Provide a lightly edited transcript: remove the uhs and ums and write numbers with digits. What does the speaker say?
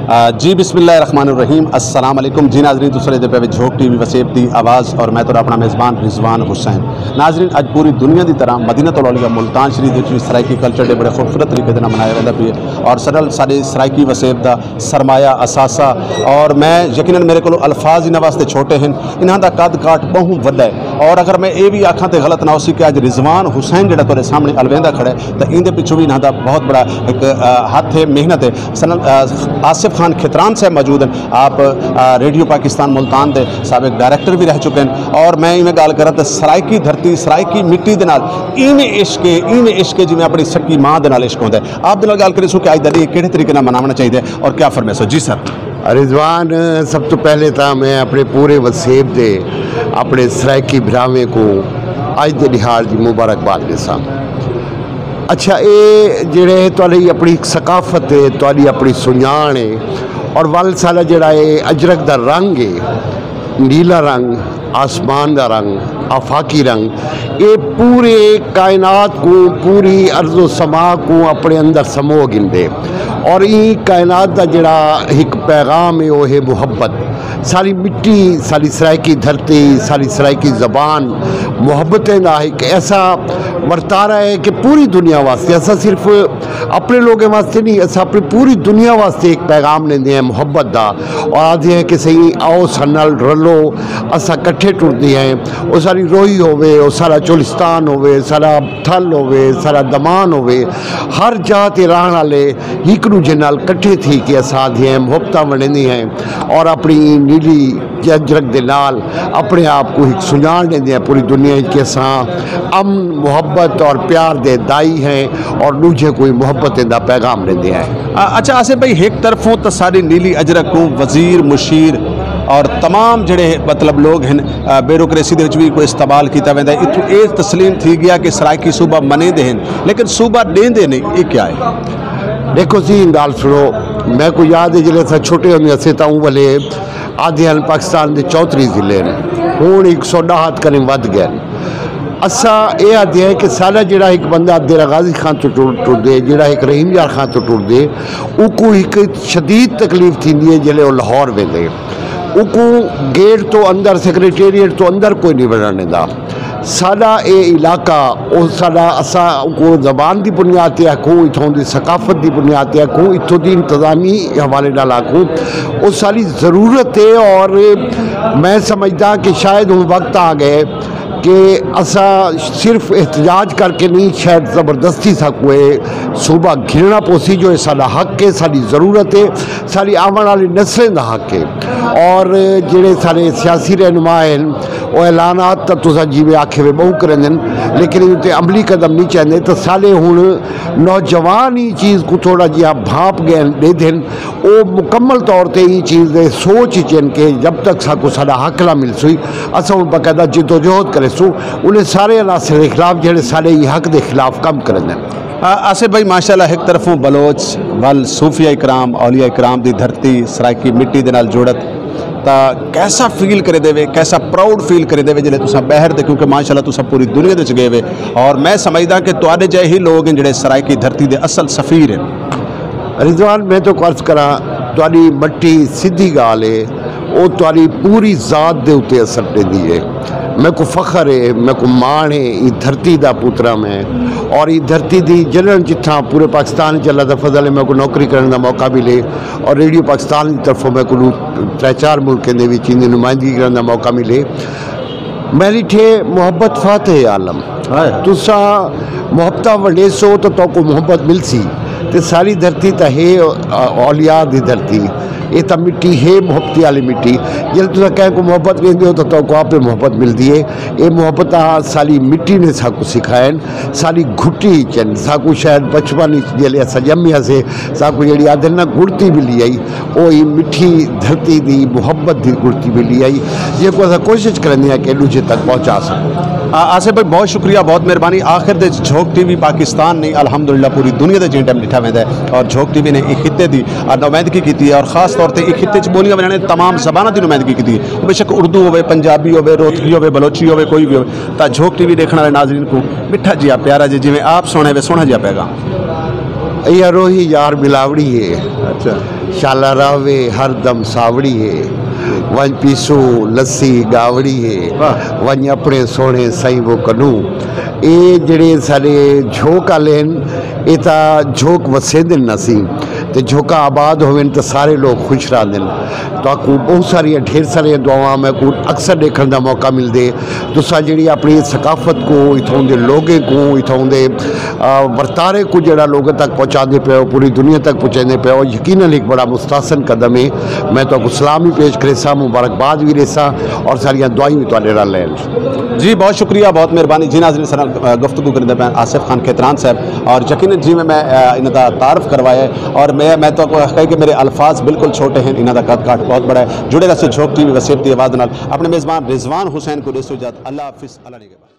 जी बिस्मिल्लाहिर्रहमानिर्रहीम अस्सलाम वालेकुम जी नाजरीन तुसरे दे पे झोंक टीवी वसेब दी आवाज़ और मैं तो अपना मेज़बान रिजवान हुसैन। नाजरीन अज पूरी दुनिया की तरह मदीनतुल औलिया मुल्तान शरीफ के सराइकी कल्चर डे बड़े खूबसूरत तरीके से मनाया जाता पे और सरल सारी सराइकी वसेब का सरमाया असासा और मैं यकीनन मेरे को अल्फाज इन्होंने वास्ते छोटे हैं इन्हों का कद काट बहुत वड्डा है और अगर मैं ये भी आखा तो गलत ना हो सी कि अज रिजवान हुसैन जो तेरे सामने अलवेंदा खड़ा है तो इनके पिछू भी इन्हों का बहुत बड़ा एक हाथ है मेहनत है। आसिफ खान खितरान साहब मौजूद हैं, आप रेडियो पाकिस्तान मुल्तान के साबिक डायरेक्टर भी रह चुके हैं और मैं इवें गल करा तो सराइकी धरती सराइकी मिट्टी के नाल इवें इश्क जिवें अपनी सक्की माँ के नाल इश्क होंदा है। आप दे नाल गल करिए कि अज दा दिन किहड़े तरीके नाल मनाना चाहिए और क्या फरमाइश हो जी सर। रिजवान सब तो पहले तो मैं अपने पूरे वसेब दे अपने सराइकी भरावें को अज के दिहाड़ की मुबारकबाद देसां। अच्छा ये जेड़े तुहाडी अपनी सकाफत है तुहाडी अपनी सुञाण है और वल सारा जड़ा है अजरक दा रंग है नीला रंग आसमान का रंग आफाकी रंग ये पूरे कायनात को पूरी अर्ज़ो समा को अपने अंदर समो गिंदे और ये कायनात का जड़ा एक पैगाम है वो है मुहब्बत। सारी मिट्टी सारी सराइकी धरती सारी सराइकी ज़बान मुहब्बतें का एक ऐसा वर्तारा है कि पूरी दुनिया वास्ते ऐसा सिर्फ अपने लोगों वास्ते नहीं ऐसा अपनी पूरी दुनिया वास्ते एक पैगाम लेंदे हैं मुहब्बत का और आते हैं कि सही आओ सन्नल रलो असा कट्ठे टुरदे हैं वो सारी रोही होवे वो सारा चोलिस्तान होवे सारा थल होवे सारा दमान होवे हर जहाँ ते रहने वाले एक दूजे नाल कट्ठे थी कि असा आते हैं मुहब्बत वंडदे हैं और अपनी नीली अजरक दे नाल अपने आप को एक सुझाण देंदे हैं पूरी दुनिया कि असा अमन मुहब्बत और प्यार दे दाई हैं और दूजे कोई मुहब्बत का पैगाम देंदे हैं। अच्छा आसिफ भाई एक तरफों तो सारी नीली अजरक को वजीर मुशीर और तमाम जड़े मतलब लोग हैं ब्यूरोक्रेसी दे विच भी कोई इस्तेमाल किया वैदा इतों ये तस्लीम थी गया कि सराइकी सूबा मनेंदे हैं लेकिन सूबा देंदे नहीं ये क्या है। देखो जी गाल सुनो मैं को याद है जिले अस छोटे होंदे असें तां वाले आधे पाकिस्तान के 34 जिले हूँ 110 करीब वध गए असा ये आदि है कि सारा जड़ा एक बंदा देरा गाजी खान तो टुरदे जड़ा एक रहीम यार खान तो टुरदे उको एक शदीद तकलीफ थी है जिले लाहौर वेंदे उको गेट तो अंदर सेक्रेटेरिएट तो अंदर कोई नहीं वड़न देंदा साडा ये इलाका और साडा असा को जबान की बुनियाद से आखूँ इतों की सकाफत की बुनियाद से आखूँ इतों की इंतजामी हवाले नाल आखूँ वो सारी ज़रूरत है और मैं समझदा कि शायद हूँ वक्त आ गए कि असा सिर्फ एहतजाज करके नहीं शायद ज़बरदस्ती सा कोई सूबा घिरना पोसी जो साडा हक है साड़ी ज़रूरत है सारी आने वाली नस्लें का हक है और जेड़े सारे सियासी रहनुमा हैं वो ऐलानात तो तुसा जिमें आखे वे बहु करें लेकिन उत्ते अमली कदम नहीं चाहते तो सारे हुण नौजवान ही चीज़ को थोड़ा जिहा भाप गए दे देन वो मुकम्मल तौर पर ये चीज़ सोच चन के जब तक साको साडा हक ना मिल सुई असा हुण बाकायदा जिदोजहद करे सू उन्हें सारे अनासर के खिलाफ जेड़े सारे हक के खिलाफ काम करें। आसिफ भाई माशाल्लाह एक तरफों बलोच वल सूफिया इकराम औलिया इकराम की धरती सराइकी मिट्टी के नाल जुड़त तो कैसा फील करे देवे कैसा प्राउड फील करे देवे जिले तुसा बहर दे क्योंकि माशाल्लाह तुसा पूरी दुनिया दे गए वे और मैं समझदा कि तुहाडे जै ही लोग हैं जिहड़े सराइकी धरती के असल सफ़ीर हैं। रिजवान मैं तो कर्ज करा तुहाडी मट्टी सीधी गाल है वो तुहाडी पूरी ज़ात दे उत्ते असर देंदी है। मैं को फ़ख्र है मैं को मान है ये धरती का पुत्रा में और ये धरती की जलन जिथा पूरे पाकिस्तान अल्लाह दा फजल है मैं को नौकरी करने का मौका मिले और रेडियो पाकिस्तान की तरफों मैं को 3-4 मुल्कों के विच इनकी नुमाइंदगी करने का मौका मिले मेरी ठे मुहब्बत फाते आलम तुसा मुहब्बत वंडे सो तो मुहब्बत मिल सी ते सारी धरती तो है औलिया की धरती ये तो मिट्टी है मुहब्बती वाली मिट्टी जब तुम कह को मोहब्बत कहते हो तो आप मोहब्बत मिलती है ये मोहब्बत सारी मिट्टी ने साकू सिखायन सारी घुट्टी चन साकू शायद बचपन जल्द अस जमिया से साकू जी आदि ना गुड़ती मिली आई वो मिठी धरती की मुहब्बत की गुड़ती मिली आई जो अस कोशिश करें कि दूजे तक पहुँचा सको। आसिफ भाई बहुत शुक्रिया बहुत मेहरबानी। आखिर दे झोंक टीवी पाकिस्तान ने अल्हम्दुलिल्लाह पूरी दुनिया के जिन टाइम लिखा वैदा है और झोंक टीवी ने एक खिते की नुमाइंदगी की है और खास तौर पर एक खिते बोलियां बनाने तमाम जबानों की नुमाइंदगी की है बेशक उर्दू हो पंजाबी हो रोहतकी हो बलोची हो कोई भी हो तो झोंक टीवी देखने वाले नाजरीन को मिठा जिहा प्यारा जी जिमें आप सोने वे सोना जिहा पैगाम। रोही यार मिलावड़ी है, अच्छा शाला रावे हर दम सावड़ी है, वन पीसू लस्सी गावड़ी है, वाह। वन अपने सोने सही वो कनू। ये जड़े सारे झोंक वाले हैं ये तो झोंक वसेंदे न सी ते झोंका आबाद होवन तो सारे लोग खुश रहंदन। तो आपको बहुत सारी ढेर सारी दुआवां मैं को अक्सर देखने का मौका मिलते। तुसा जी अपनी सकाफत को इतों के लोगों को इतों के वर्तारे को जरा लोगों तक पहुँचाते पे हो, पूरी दुनिया तक पहुँचाते पे हो, यकीनन एक बड़ा मुस्तासन कदम है। मैं तो सलाम भी पेश करेसा, मुबारकबाद भी रेसा और सारिया दुआई भी तुहाडे नाल लैन। जी बहुत शुक्रिया, बहुत मेहरबानी जी। नाज़रीन सर गुफ्तगू करने पे आसिफ खान खेतरान साहब और यकीनन जी मैं इनका तारफ़ करवाया है और मैं तो कह कि मेरे अल्फाज बिल्कुल छोटे हैं, इन्हों का कद काट बहुत बड़ा है। जुड़े रहो झोंक टीवी वसेब दी आवाज़ नाल। अपने मेज़बान रिजवान हुसैन को देसो इजाज़त। अल्लाह हाफिज़। अल्लाह ने